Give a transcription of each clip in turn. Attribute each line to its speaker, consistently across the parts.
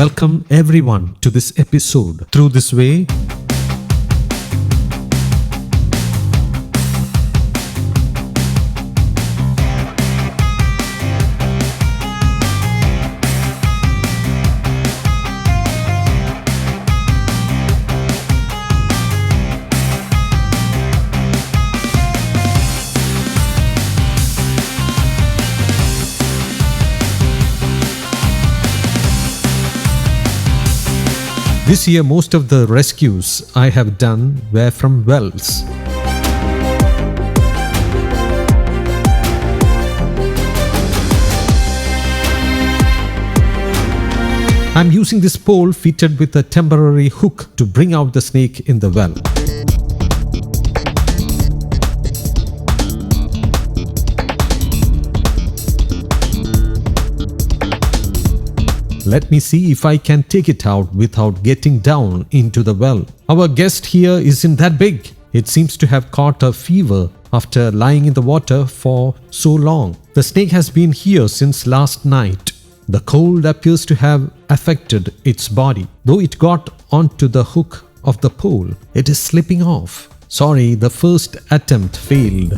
Speaker 1: Welcome everyone to this episode. Through this way, this year most of the rescues I have done were from wells. I'm using this pole fitted with a temporary hook to bring out the snake in the well. Let me see if I can take it out without getting down into the well. Our guest here isn't that big. It seems to have caught a fever after lying in the water for so long. The snake has been here since last night. The cold appears to have affected its body. Though it got onto the hook of the pole, it is slipping off. Sorry, the first attempt failed.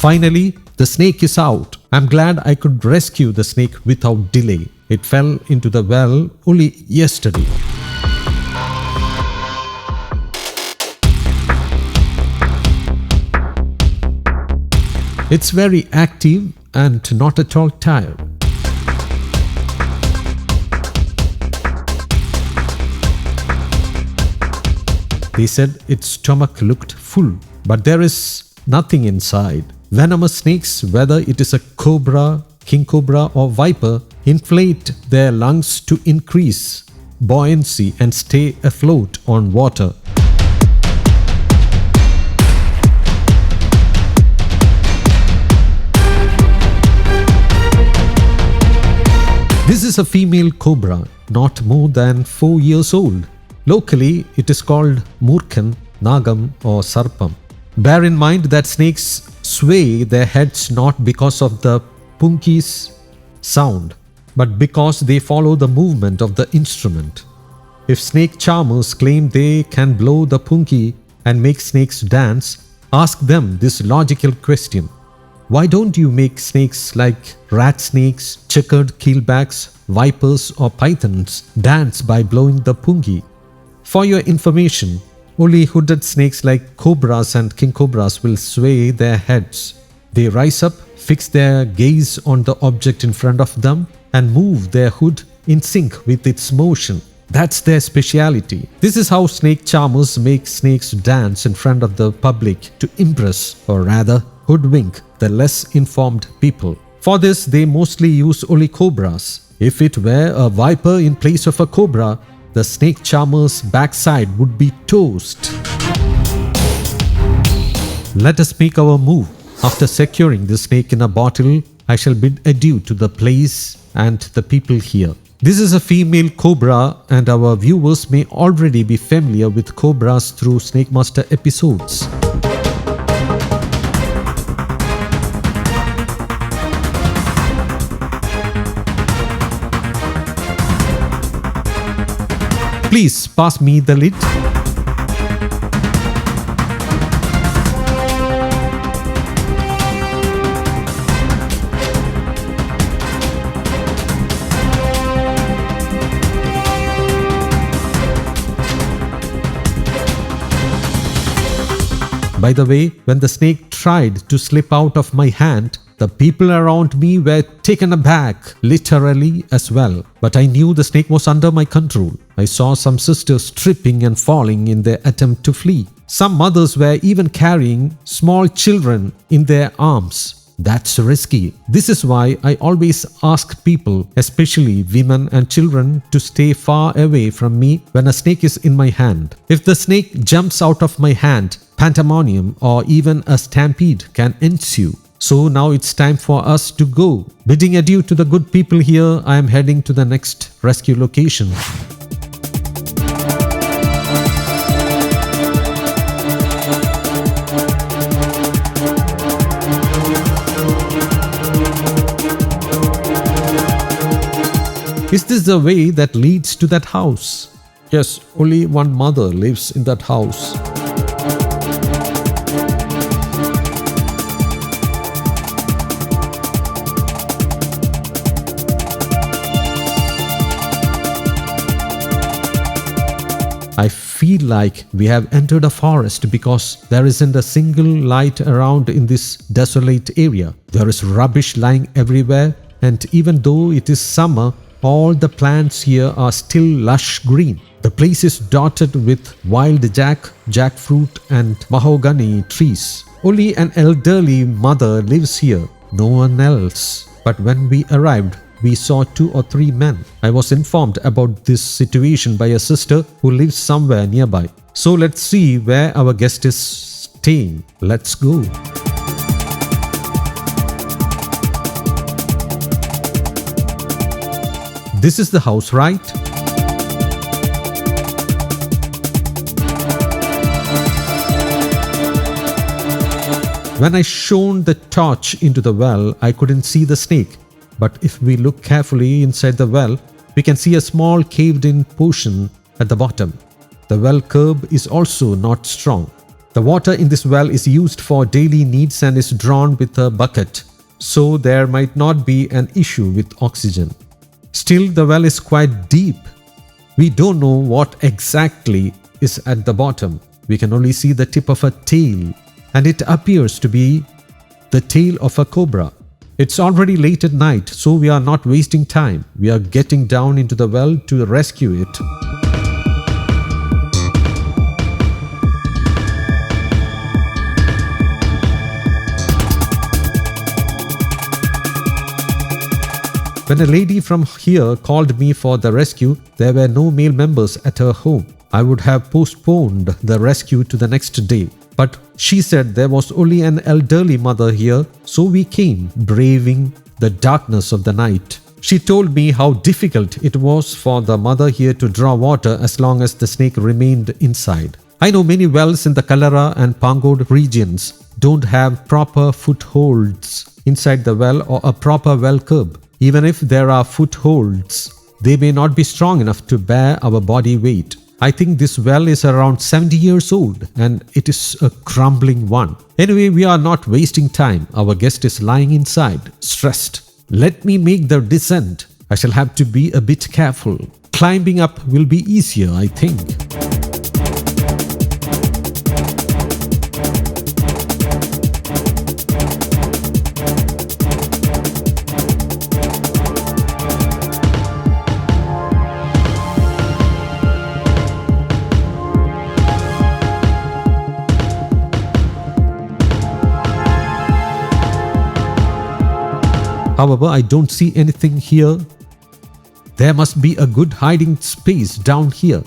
Speaker 1: Finally, the snake is out. I'm glad I could rescue the snake without delay. It fell into the well only yesterday. It's very active and not at all tired. They said its stomach looked full, but there is nothing inside. Venomous snakes, whether it is a cobra, king cobra or viper, inflate their lungs to increase buoyancy and stay afloat on water. This is a female cobra, not more than 4 years old. Locally, it is called murkan, nagam or sarpam. Bear in mind that snakes sway their heads not because of the punky's sound, but because they follow the movement of the instrument. If snake charmers claim they can blow the punky and make snakes dance, ask them this logical question. Why don't you make snakes like rat snakes, checkered keelbacks, vipers or pythons dance by blowing the punky? For your information, only hooded snakes like cobras and king cobras will sway their heads. They rise up, fix their gaze on the object in front of them, and move their hood in sync with its motion. That's their speciality. This is how snake charmers make snakes dance in front of the public to impress, or rather hoodwink, the less informed people. For this, they mostly use only cobras. If it were a viper in place of a cobra, the snake charmer's backside would be toast. Let us make our move. After securing the snake in a bottle, I shall bid adieu to the place and the people here. This is a female cobra, and our viewers may already be familiar with cobras through Snakemaster episodes. Please pass me the lid. By the way, when the snake tried to slip out of my hand, the people around me were taken aback, literally as well. But I knew the snake was under my control. I saw some sisters tripping and falling in their attempt to flee. Some mothers were even carrying small children in their arms. That's risky. This is why I always ask people, especially women and children, to stay far away from me when a snake is in my hand. If the snake jumps out of my hand, pandemonium or even a stampede can ensue. So now it's time for us to go. Bidding adieu to the good people here, I am heading to the next rescue location. Is this the way that leads to that house? Yes, only one mother lives in that house. I feel like we have entered a forest because there isn't a single light around in this desolate area. There is rubbish lying everywhere, and even though it is summer, all the plants here are still lush green. The place is dotted with wild jackfruit and mahogany trees. Only an elderly mother lives here, no one else. But when we arrived, we saw 2 or 3 men. I was informed about this situation by a sister who lives somewhere nearby. So let's see where our guest is staying. Let's go. This is the house, right? When I shone the torch into the well, I couldn't see the snake. But if we look carefully inside the well, we can see a small caved-in portion at the bottom. The well curb is also not strong. The water in this well is used for daily needs and is drawn with a bucket, so there might not be an issue with oxygen. Still, the well is quite deep. We don't know what exactly is at the bottom. We can only see the tip of a tail, and it appears to be the tail of a cobra. It's already late at night, so we are not wasting time. We are getting down into the well to rescue it. When a lady from here called me for the rescue, there were no male members at her home. I would have postponed the rescue to the next day. But she said there was only an elderly mother here, so we came, braving the darkness of the night. She told me how difficult it was for the mother here to draw water as long as the snake remained inside. I know many wells in the Kalara and Pangod regions don't have proper footholds inside the well or a proper well curb. Even if there are footholds, they may not be strong enough to bear our body weight. I think this well is around 70 years old and it is a crumbling one. Anyway, we are not wasting time. Our guest is lying inside, stressed. Let me make the descent. I shall have to be a bit careful. Climbing up will be easier, I think. However, I don't see anything here. There must be a good hiding space down here.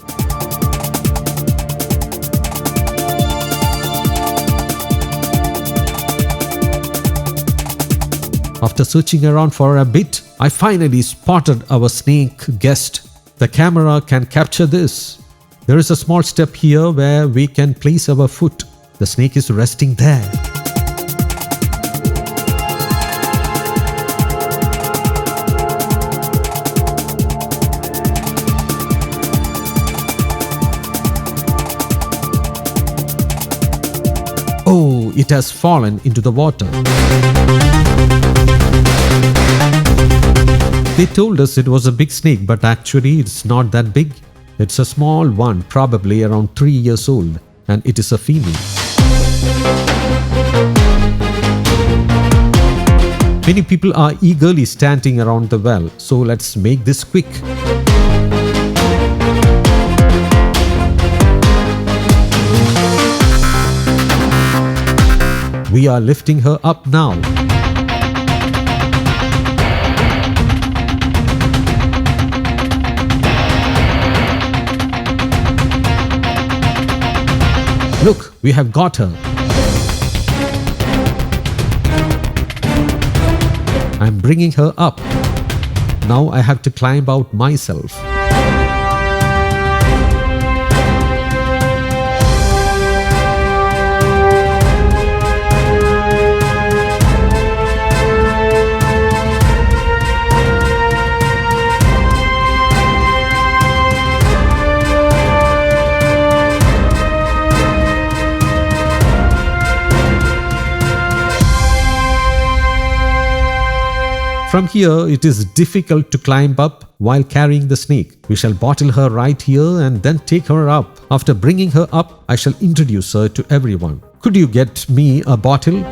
Speaker 1: After searching around for a bit, I finally spotted our snake guest. The camera can capture this. There is a small step here where we can place our foot. The snake is resting there. Oh, it has fallen into the water. They told us it was a big snake, but actually it's not that big. It's a small one, probably around 3 years old, and it is a female. Many people are eagerly standing around the well, so let's make this quick. We are lifting her up now. Look, we have got her. I'm bringing her up. Now I have to climb out myself. From here, it is difficult to climb up while carrying the snake. We shall bottle her right here and then take her up. After bringing her up, I shall introduce her to everyone. Could you get me a bottle?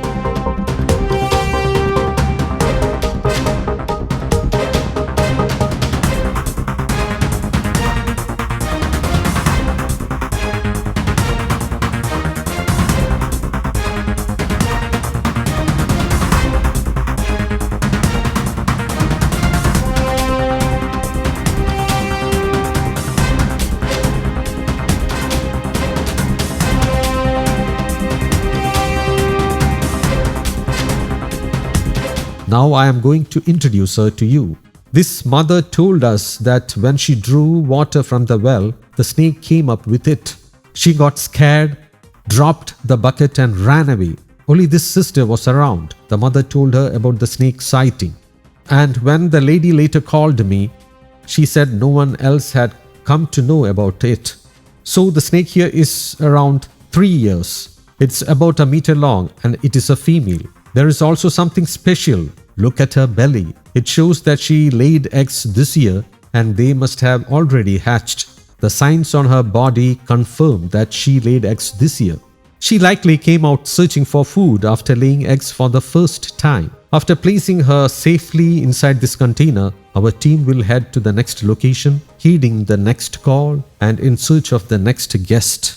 Speaker 1: Now I am going to introduce her to you. This mother told us that when she drew water from the well, the snake came up with it. She got scared, dropped the bucket and ran away. Only this sister was around. The mother told her about the snake sighting. And when the lady later called me, she said no one else had come to know about it. So the snake here is around 3 years. It's about a meter long and it is a female. There is also something special. Look at her belly. It shows that she laid eggs this year and they must have already hatched. The signs on her body confirm that she laid eggs this year. She likely came out searching for food after laying eggs for the first time. After placing her safely inside this container, our team will head to the next location, heeding the next call and in search of the next guest.